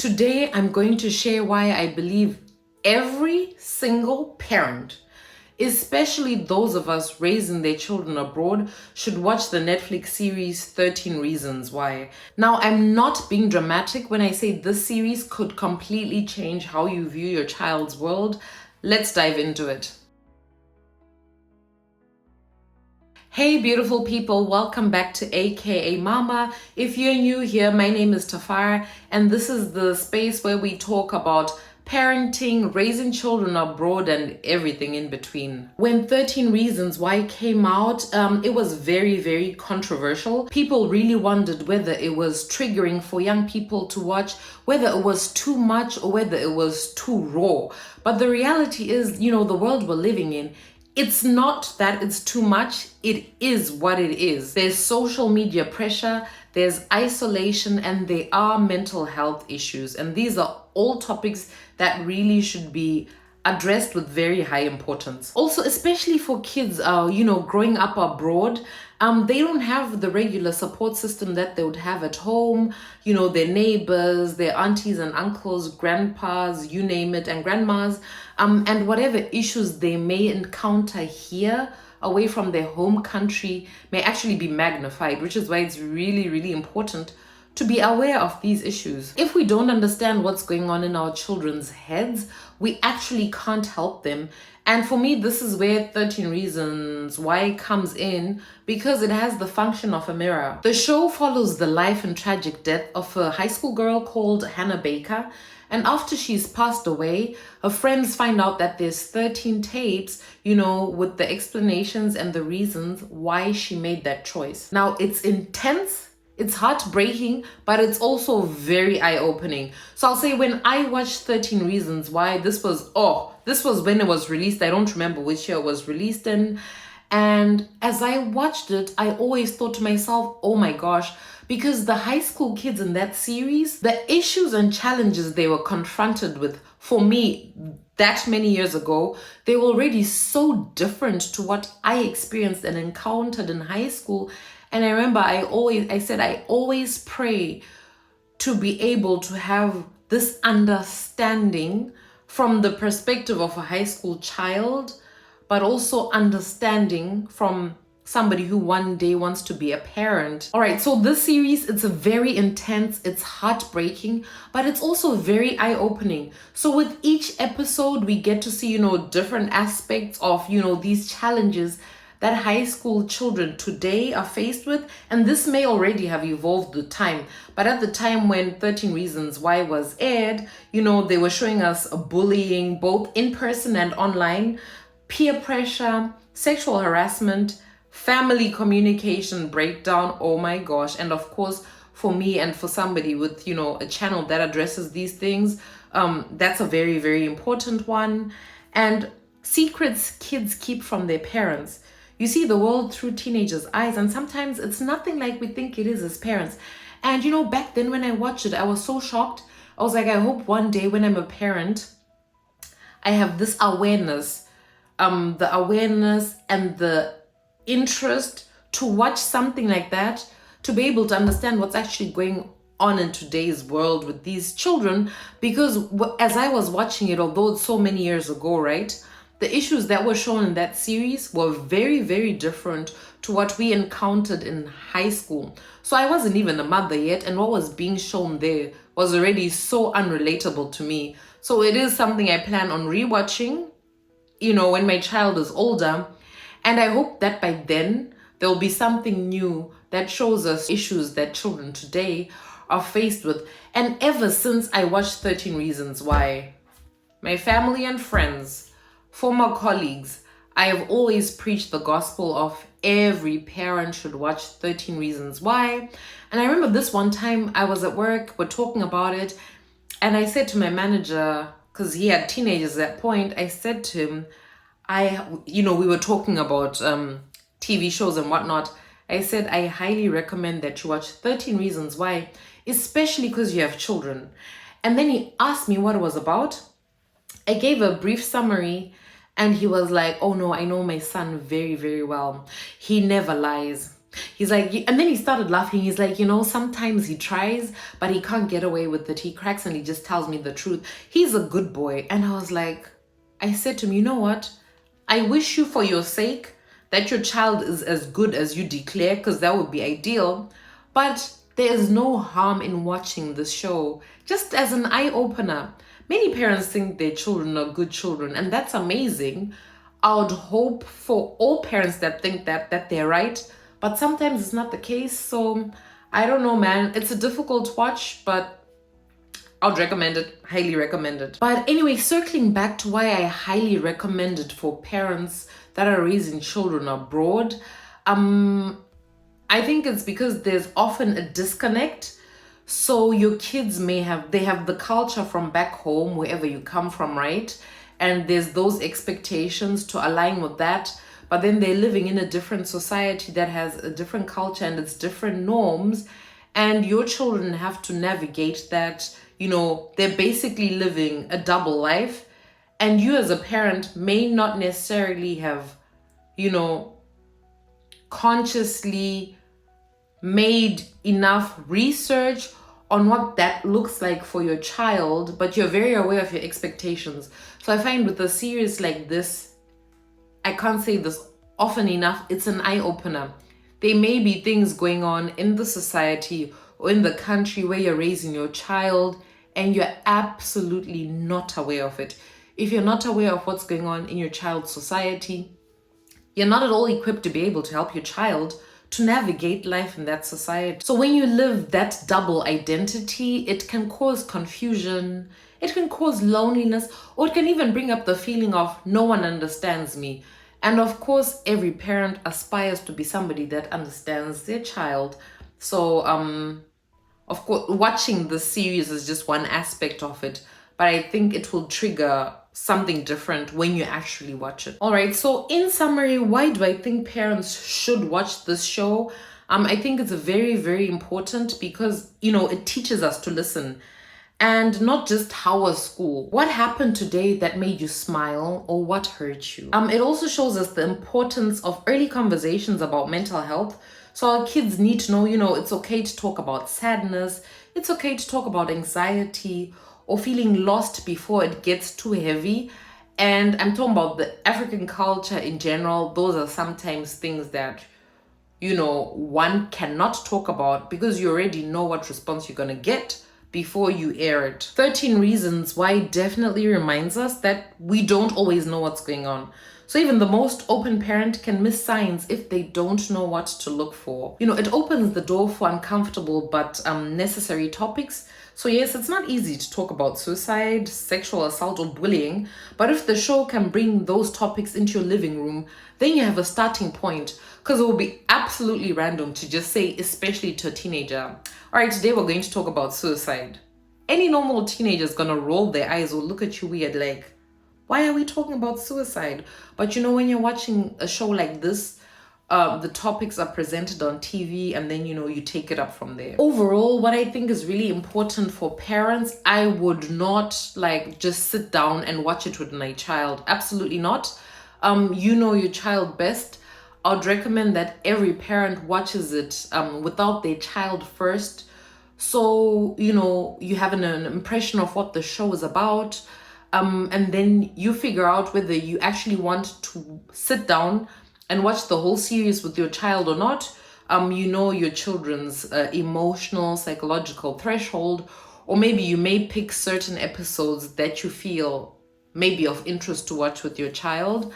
Today, I'm going to share why I believe every single parent, especially those of us raising their children abroad, should watch the Netflix series 13 Reasons Why. Now, I'm not being dramatic when I say this series could completely change how you view your child's world. Let's dive into it. Hey beautiful people, welcome back to AKA Mama. If you're new here, my name is Tafara, and this is the space where we talk about parenting, raising children abroad, and everything in between. When 13 Reasons Why came out, it was very controversial. People really wondered whether it was triggering for young people to watch, whether it was too much or whether it was too raw. But the reality is, the world we're living in, it's not that it's too much, it is what it is. There's social media pressure, there's isolation, and there are mental health issues. And these are all topics that really should be addressed with very high importance. Also, especially for kids, growing up abroad, they don't have the regular support system that they would have at home. Their neighbors, their aunties and uncles, grandpas, you name it, and grandmas, and whatever issues they may encounter here away from their home country may actually be magnified, which is why it's really important to be aware of these issues. If we don't understand what's going on in our children's heads, we actually can't help them. And for me, this is where 13 Reasons Why comes in, because it has the function of a mirror. The show follows the life and tragic death of a high school girl called Hannah Baker. And after she's passed away, her friends find out that there's 13 tapes, with the explanations and the reasons why she made that choice. Now, it's intense. It's heartbreaking, but it's also very eye-opening. So I'll say when I watched 13 Reasons Why, this was when it was released. I don't remember which year it was released in. And as I watched it, I always thought to myself, oh my gosh, because the high school kids in that series, the issues and challenges they were confronted with, for me, that many years ago, they were already so different to what I experienced and encountered in high school. And I remember I always pray to be able to have this understanding from the perspective of a high school child, but also understanding from somebody who one day wants to be a parent. All right, so this series, it's a very intense, it's heartbreaking, but it's also very eye-opening. So with each episode, we get to see, different aspects of, these challenges that high school children today are faced with. And this may already have evolved with time. But at the time when 13 Reasons Why was aired, they were showing us bullying, both in person and online, peer pressure, sexual harassment, family communication breakdown, oh my gosh. And of course, for me and for somebody with, a channel that addresses these things, that's a very important one. And secrets kids keep from their parents. You see the world through teenagers' eyes, and sometimes it's nothing like we think it is as parents. And back then when I watched it, I was so shocked. I was like, I hope one day when I'm a parent, I have this awareness, the awareness and the interest to watch something like that, to be able to understand what's actually going on in today's world with these children. Because as I was watching it, although it's so many years ago, right, the issues that were shown in that series were very different to what we encountered in high school. So I wasn't even a mother yet, and what was being shown there was already so unrelatable to me. So it is something I plan on rewatching, when my child is older. And I hope that by then there'll be something new that shows us issues that children today are faced with. And ever since I watched 13 Reasons Why, my family and friends, former colleagues, I have always preached the gospel of every parent should watch 13 Reasons Why. And I remember this one time I was at work, we're talking about it, and I said to my manager, because he had teenagers at that point, I said to him, we were talking about TV shows and whatnot. I said, I highly recommend that you watch 13 Reasons Why, especially because you have children. And then he asked me what it was about. I gave a brief summary, and he was like, oh no, I know my son very well. He never lies. He's like, and then he started laughing. He's like, sometimes he tries, but he can't get away with it. He cracks and he just tells me the truth. He's a good boy. And I was like, I said to him, you know what? I wish you for your sake that your child is as good as you declare, because that would be ideal. But there is no harm in watching this show, just as an eye opener. Many parents think their children are good children, and that's amazing. I would hope for all parents that think that they're right, but sometimes it's not the case. So I don't know, man. It's a difficult watch, but I would recommend it, highly recommend it. But anyway, circling back to why I highly recommend it for parents that are raising children abroad, I think it's because there's often a disconnect. So your kids they have the culture from back home, wherever you come from, right? And there's those expectations to align with that. But then they're living in a different society that has a different culture and it's different norms. And your children have to navigate that. They're basically living a double life. And you as a parent may not necessarily have, consciously made enough research on what that looks like for your child, but you're very aware of your expectations. So I find with a series like this, I can't say this often enough, it's an eye-opener. There may be things going on in the society or in the country where you're raising your child and you're absolutely not aware of it. If you're not aware of what's going on in your child's society, you're not at all equipped to be able to help your child to navigate life in that society. So when you live that double identity, it can cause confusion, it can cause loneliness, or it can even bring up the feeling of no one understands me. And of course, every parent aspires to be somebody that understands their child. So, of course, watching the series is just one aspect of it, but I think it will trigger something different when you actually watch it. All right, so in summary, why do I think parents should watch this show? I think it's very, very important because, it teaches us to listen. And not just how was school. What happened today that made you smile or what hurt you? It also shows us the importance of early conversations about mental health. So our kids need to know, it's okay to talk about sadness. It's okay to talk about anxiety or feeling lost before it gets too heavy. And I'm talking about the African culture in general. Those are sometimes things that, one cannot talk about because you already know what response you're going to get before you air it. 13 Reasons Why definitely reminds us that we don't always know what's going on. So even the most open parent can miss signs if they don't know what to look for. It opens the door for uncomfortable but necessary topics. So yes, it's not easy to talk about suicide, sexual assault, or bullying, but if the show can bring those topics into your living room, then you have a starting point, because it will be absolutely random to just say, especially to a teenager, all right, today we're going to talk about suicide. Any normal teenager is gonna roll their eyes or look at you weird like, why are we talking about suicide? But when you're watching a show like this, the topics are presented on TV and then, you take it up from there. Overall, what I think is really important for parents, I would not just sit down and watch it with my child. Absolutely not. You know your child best. I would recommend that every parent watches it without their child first. So, you have an impression of what the show is about. And then you figure out whether you actually want to sit down and watch the whole series with your child or not. Your children's emotional, psychological threshold, or maybe you may pick certain episodes that you feel may be of interest to watch with your child.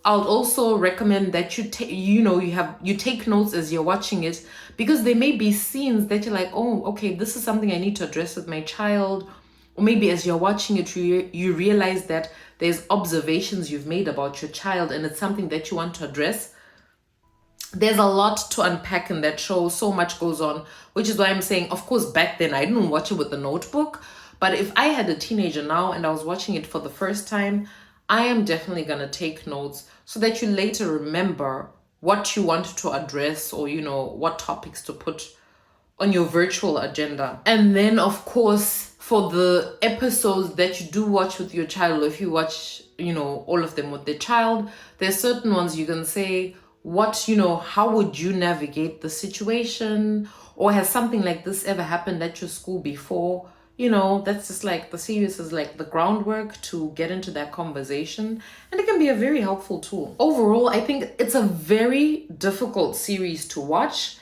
I would also recommend that you take notes as you're watching it, because there may be scenes that you're like, oh, okay, this is something I need to address with my child. Or maybe as you're watching it, you realize that there's observations you've made about your child and it's something that you want to address. There's a lot to unpack in that show. So much goes on, which is why I'm saying, of course, back then I didn't watch it with the notebook. But if I had a teenager now and I was watching it for the first time, I am definitely going to take notes so that you later remember what you want to address or, what topics to put on your virtual agenda. And then, of course, for the episodes that you do watch with your child, or if you watch, all of them with the child, there's certain ones you can say, how would you navigate the situation? Or has something like this ever happened at your school before? That's just like the series is like the groundwork to get into that conversation, and it can be a very helpful tool. Overall, I think it's a very difficult series to watch.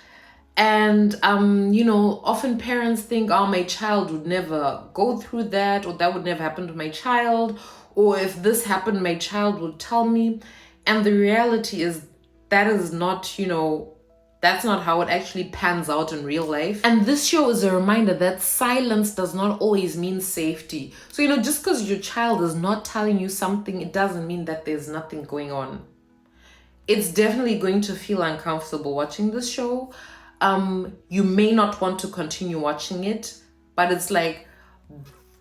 And often parents think, oh, my child would never go through that, or that would never happen to my child, or if this happened, my child would tell me. And the reality is that is not, that's not how it actually pans out in real life. And this show is a reminder that silence does not always mean safety. So, just because your child is not telling you something, it doesn't mean that there's nothing going on. It's definitely going to feel uncomfortable watching this show. You may not want to continue watching it, but it's like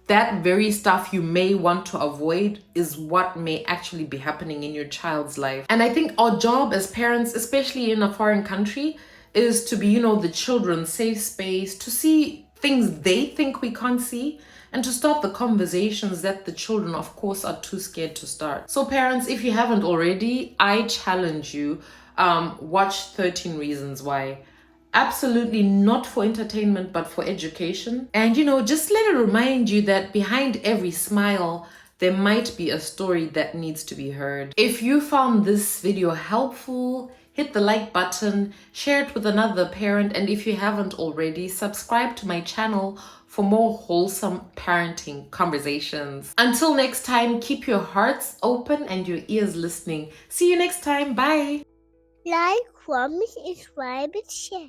that very stuff you may want to avoid is what may actually be happening in your child's life. And I think our job as parents, especially in a foreign country, is to be, the children's safe space, to see things they think we can't see, and to start the conversations that the children, of course, are too scared to start. So parents, if you haven't already, I challenge you, watch 13 Reasons Why. Absolutely not for entertainment, but for education. And just let it remind you that behind every smile, there might be a story that needs to be heard. If you found this video helpful, hit the like button, share it with another parent, and if you haven't already, subscribe to my channel for more wholesome parenting conversations. Until next time, keep your hearts open and your ears listening. See you next time. Bye. Like, comment, subscribe, and share.